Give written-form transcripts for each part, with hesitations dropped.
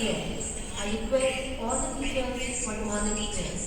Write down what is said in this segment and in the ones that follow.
prayer. I request all the teachers for the morning prayers.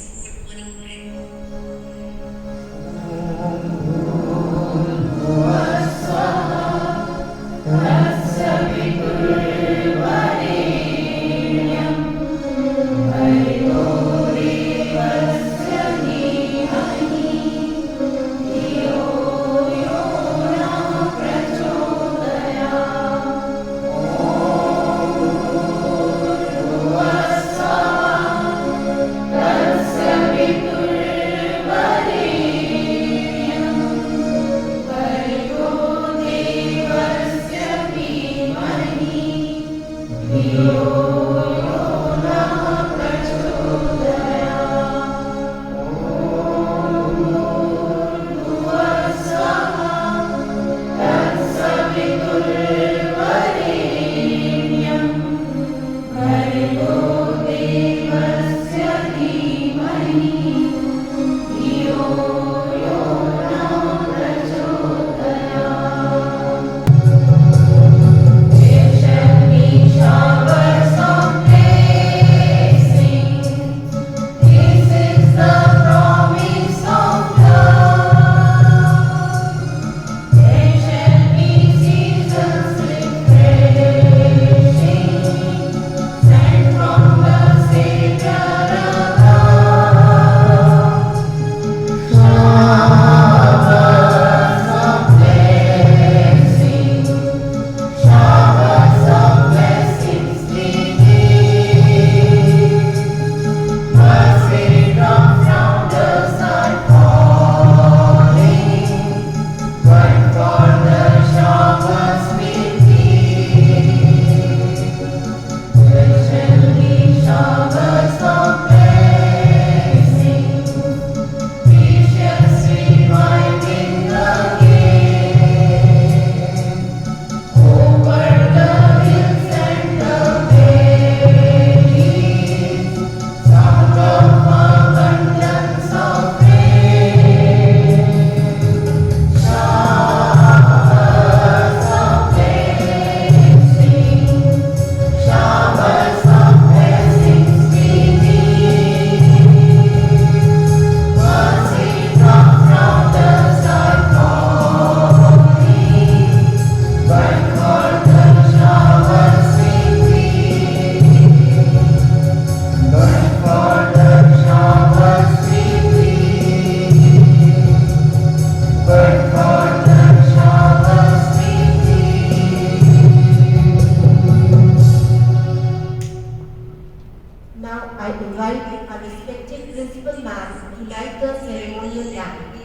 Now I invite our respected principal ma'am to light the ceremonial lamp.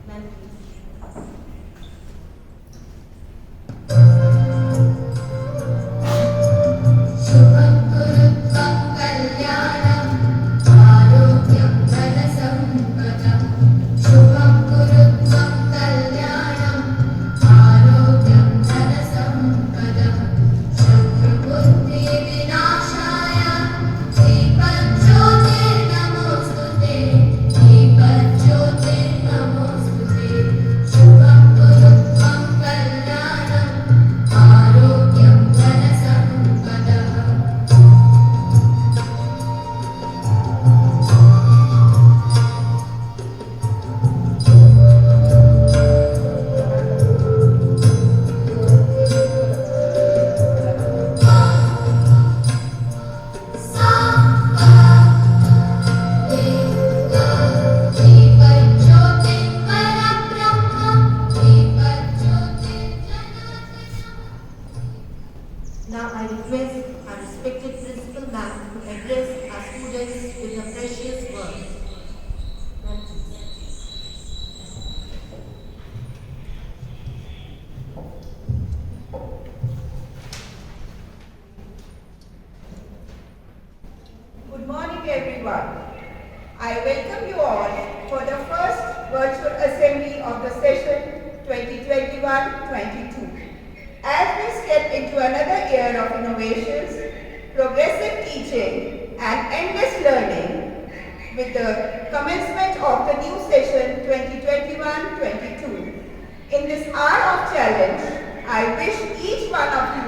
Ma'am, please. Now I request our respected principal ma'am to address our students with her precious words. Ma'am, please. Good morning, everyone. I welcome you all for the first virtual assembly of the session 2021-22. As we step into another year of innovations, progressive teaching and endless learning with the commencement of the new session 2021-22. In this hour of challenge, I wish each one of you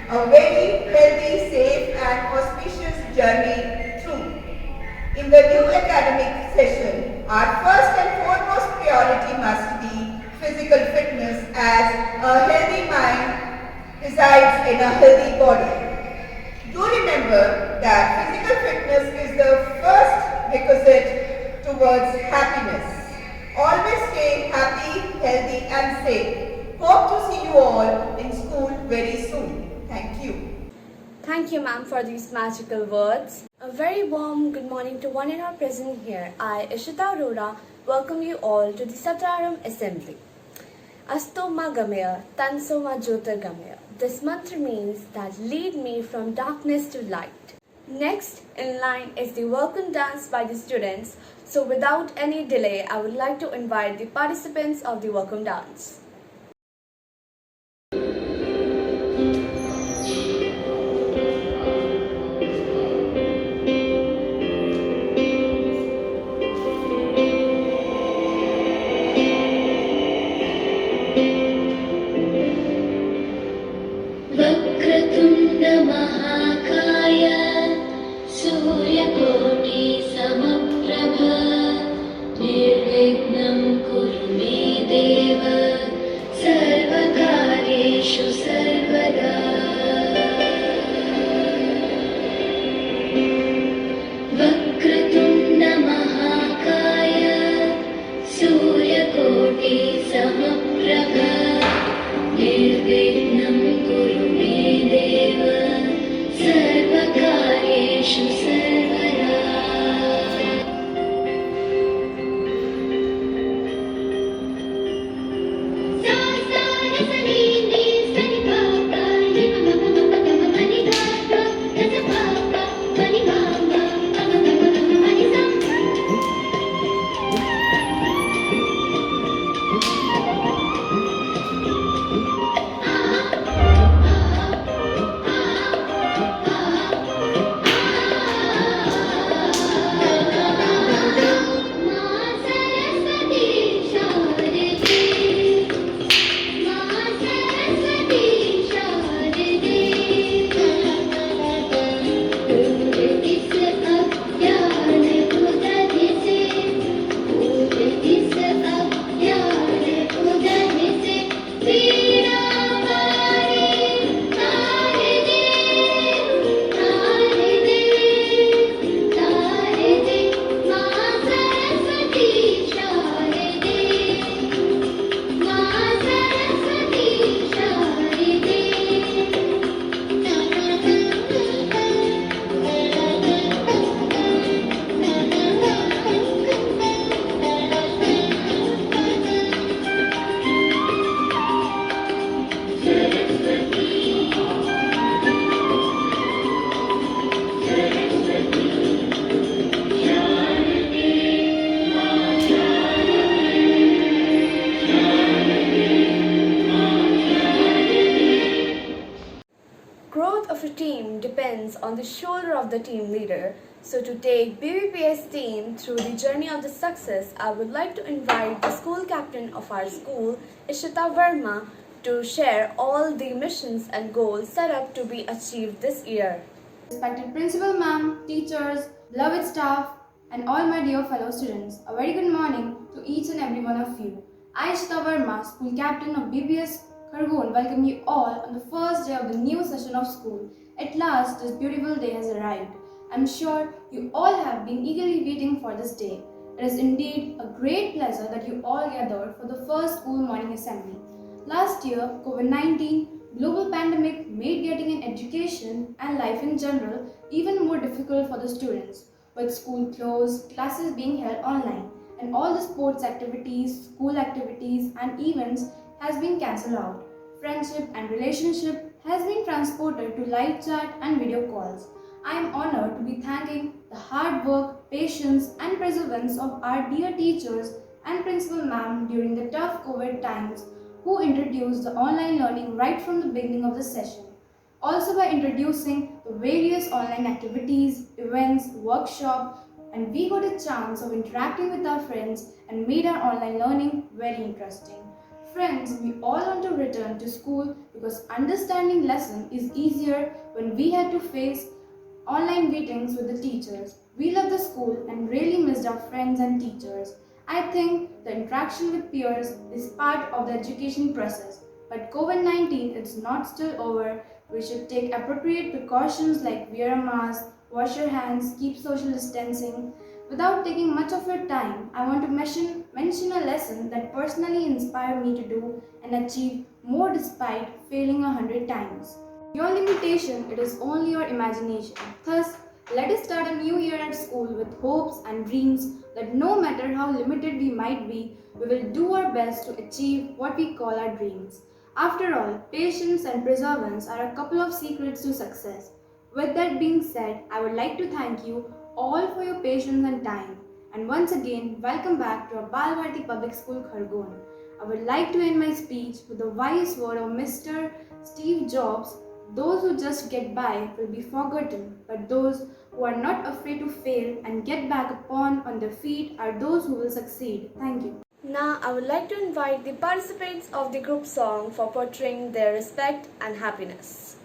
a very healthy, safe and auspicious journey through. In the new academic session, our first and foremost priority must be physical fitness, as a healthy mind resides in a healthy body. Do remember that physical fitness is the first requisite towards happiness. Always stay happy, healthy and safe. Hope to see you all in school very soon. Thank you. Thank you, ma'am, for these magical words. A very warm good morning to one and all present here. I, Ishita Arora, welcome you all to the Satraram Assembly. Asto ma gamaya, tanso ma jyotirgamaya. This mantra means that lead me from darkness to light. Next in line is the welcome dance by the students. So without any delay, I would like to invite the participants of the welcome dance. वक्रतुण्ड महाकाय सूर्यकोटि समप्रभ निर्विघ्नं कुरु मे देव सर्वकार्येषु सर्वदा वक्रतुण्ड महाकाय सूर्यकोटि समप्रभ निर्विघ्नं कुरु मे देव सर्वकार्येषु सर्वदा सा सा नि सा नि नि सा नि पा पा नि प म म प म प नि धा धा ध ध पा पा प नि मा मा प म म प म नि सा Growth of a team depends on the shoulder of the team leader. So to take BBPS team through the journey of the success, I would like to invite the school captain of our school, Ishita Verma, to share all the missions and goals set up to be achieved this year. Respected Principal Ma'am, teachers, beloved staff, and all my dear fellow students, a very good morning to each and every one of you. I, Ishita Verma, School Captain of BBS Khargone, welcome you all on the first day of the new session of school. At last, this beautiful day has arrived. I'm sure you all have been eagerly waiting for this day. It is indeed a great pleasure that you all gathered for the first school morning assembly. Last year, COVID-19 global pandemic made getting an education and life in general even more difficult for the students, with school closed, classes being held online, and all the sports activities, school activities and events has been cancelled out. Friendship and relationship has been transported to live chat and video calls. I am honored to be thanking the hard work, patience and perseverance of our dear teachers and Principal Ma'am during the tough COVID times, who introduced the online learning right from the beginning of the session. Also by introducing the various online activities, events, workshops, and we got a chance of interacting with our friends and made our online learning very interesting. friends, we all want to return to school because understanding lesson is easier when we had to face online meetings with the teachers. We love the school and really missed our friends and teachers. I think the interaction with peers is part of the education process. But COVID 19 is not still over. We should take appropriate precautions like wear a mask, wash your hands, keep social distancing. Without taking much of your time, I want to mention a lesson that personally inspired me to do and achieve more despite failing 100 times. Your limitation, it is only your imagination. Thus, let us start a new year at school with hopes and dreams that no matter how limited we might be, we will do our best to achieve what we call our dreams. After all, patience and perseverance are a couple of secrets to success. With that being said, I would like to thank you all for your patience and time. And once again, welcome back to our Balbharti Public School Khargone. I would like to end my speech with the wise word of Mr. Steve Jobs. Those who just get by will be forgotten, but those who are not afraid to fail and get back upon on their feet are those who will succeed. Thank you. Now, I would like to invite the participants of the group song for portraying their respect and happiness.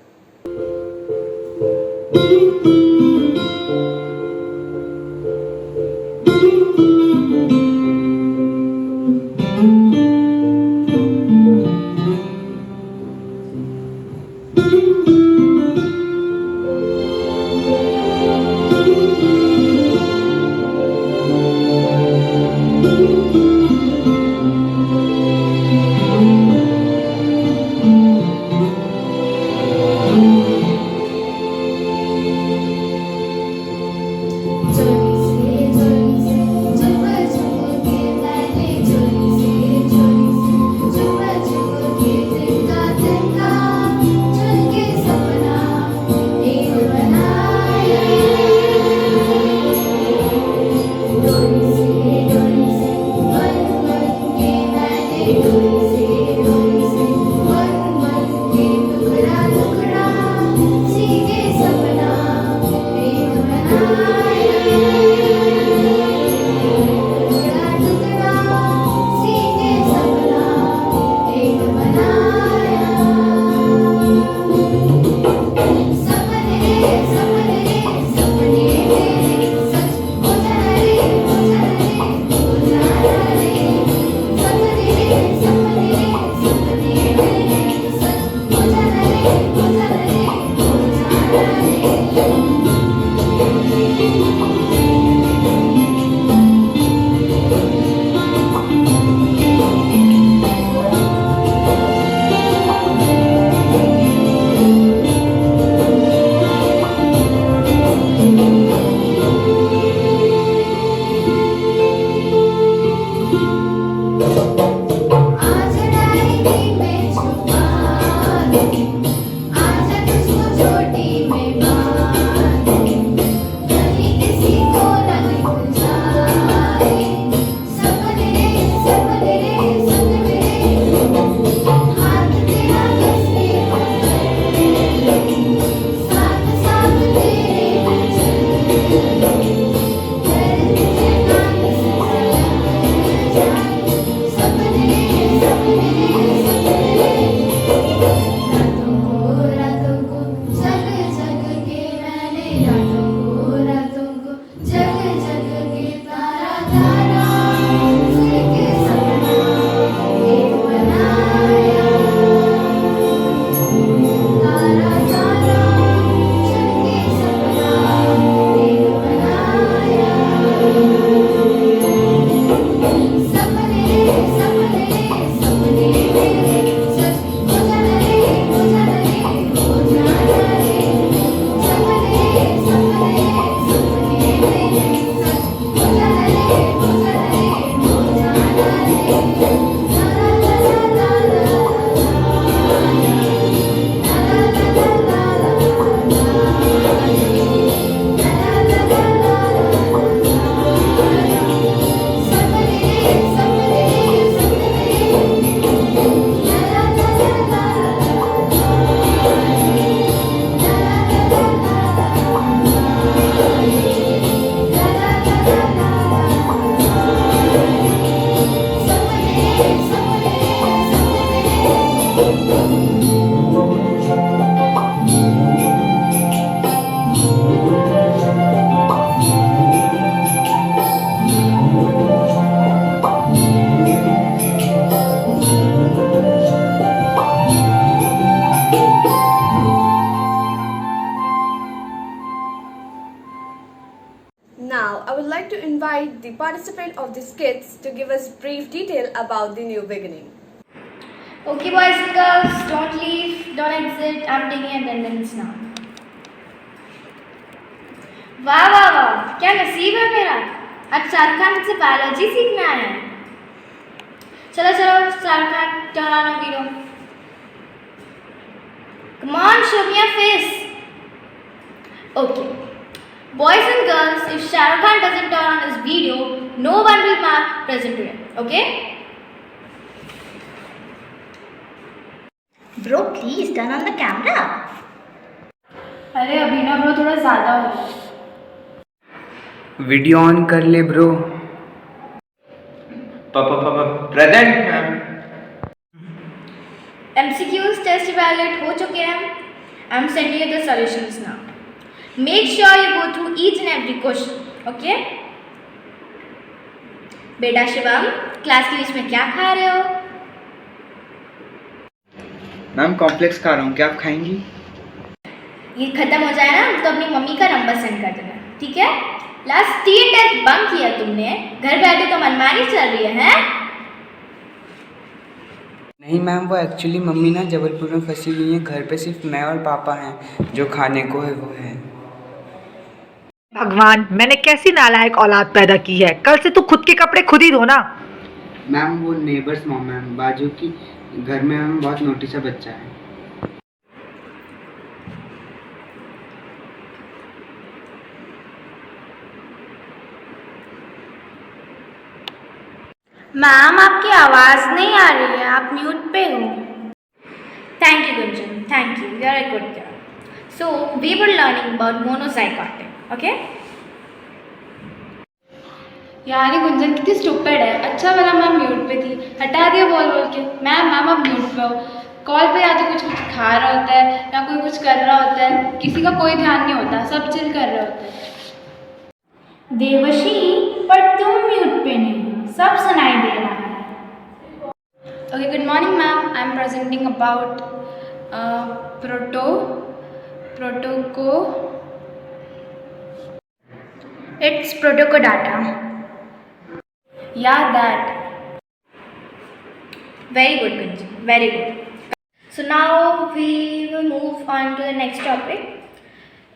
Now, I would like to invite the participant of the skits to give us brief detail about the new beginning. Okay, boys and girls, don't leave, don't exit. I'm taking attendance now. वाह वाह वाह, क्या नसीब है मेरा। आज शाहरुख खान से biology सीखना है। चलो चलो Shahrukh Khan, turn on a video. Come on, show me your face. Okay. Boys and girls, if Shah Rukh Khan doesn't turn on his video, no one will mark present to him. Okay? Bro, please turn on the camera. अरे अभी ना bro थोड़ा ज़्यादा हो रहा है। Video on कर ले bro. Present ma'am. MCQs test evaluate हो चुके हैं. I'm sending you the solutions now. Make sure you go through each and every question. Okay? बेटा शिवम, क्लास के बीच में क्या खा रहे हो? मैम कॉम्प्लेक्स खा रहा हूँ, क्या आप खाएंगी? ये खत्म हो जाए ना तो अपनी मम्मी का नंबर सेंड कर देना, ठीक है? लास्ट 3 टेस्ट बंक किया तुमने, घर बैठे तो मनमानी चल रही है? नहीं मैम, वो एक्चुअली मम्मी ना जबलपुर में फंसी हुई हैं, घर पे सिर्फ मैं और पापा हैं, जो खाने को है वो है। भगवान, मैंने कैसी नालायक औलाद पैदा की है। कल से तू खुद के कपड़े खुद ही धो ना। मैम वो नेबर्स मॉम मैम, बाजू की घर में मैम बहुत नोटिस बच्चा है। मैम आपकी आवाज़ नहीं आ रही है, आप म्यूट पे हो। Thank you Gunjan, thank you, you are a good girl. So we were learning about monozygotic, okay? यार ये गुंजन कितनी स्टूपिड है। अच्छा वाला मैम म्यूट पे थी, हटा दिया बोल बोल के। मैम आप म्यूट पे हो। कॉल पे या तो कुछ खा रहा होता है या कोई कुछ कर रहा होता है, किसी का कोई ध्यान नहीं होता, सब चिल कर रहे होते हैं। देवशी, पर तुम म्यूट पे नहीं हो, सब सुनाई दे रहा है। Okay, good morning ma'am. I'm presenting about protoco. It's protocodata. Yeah, that. Very good, Gunjan, very good. So now we will move on to the next topic.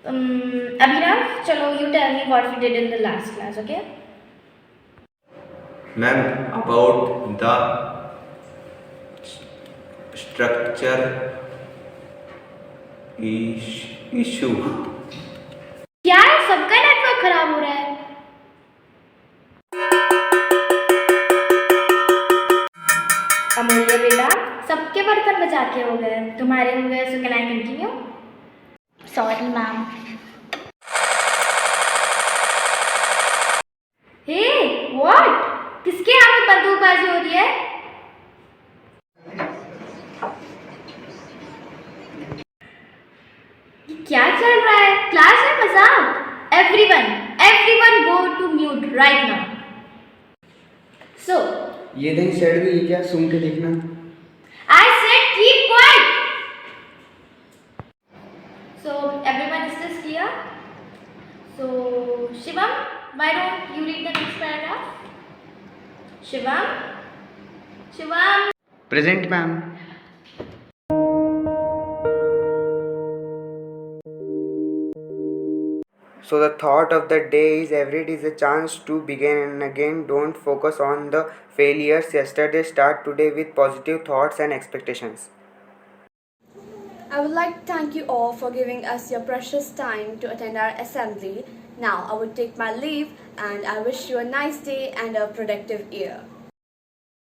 Abhinav, chalo, you tell me what we did in the last class, okay? Ma'am, about the structure issue. क्या है, सबका network खराब हो रहा है? अमूल्य बेटा, सबके बर्तन बचा के हो गए, तुम्हारे हो गए, so can I continue? Sorry, ma'am. Hey, what? किसके यहाँ पे बंदूकबाजी हो रही है? ये क्या चल रहा है? क्लास है मजाक? Everyone go to mute right now. So, ये दही सड़ गई क्या? सूंघ के देखना। I said keep quiet. So, everyone, is this clear? So, Shivam, why don't you read the next paragraph? Shivam. Present ma'am. So the thought of the day is every day is a chance to begin and again. Don't focus on the failures yesterday. Start today with positive thoughts and expectations. I would like to thank you all for giving us your precious time to attend our assembly. Now I would take my leave and I wish you a nice day and a productive year.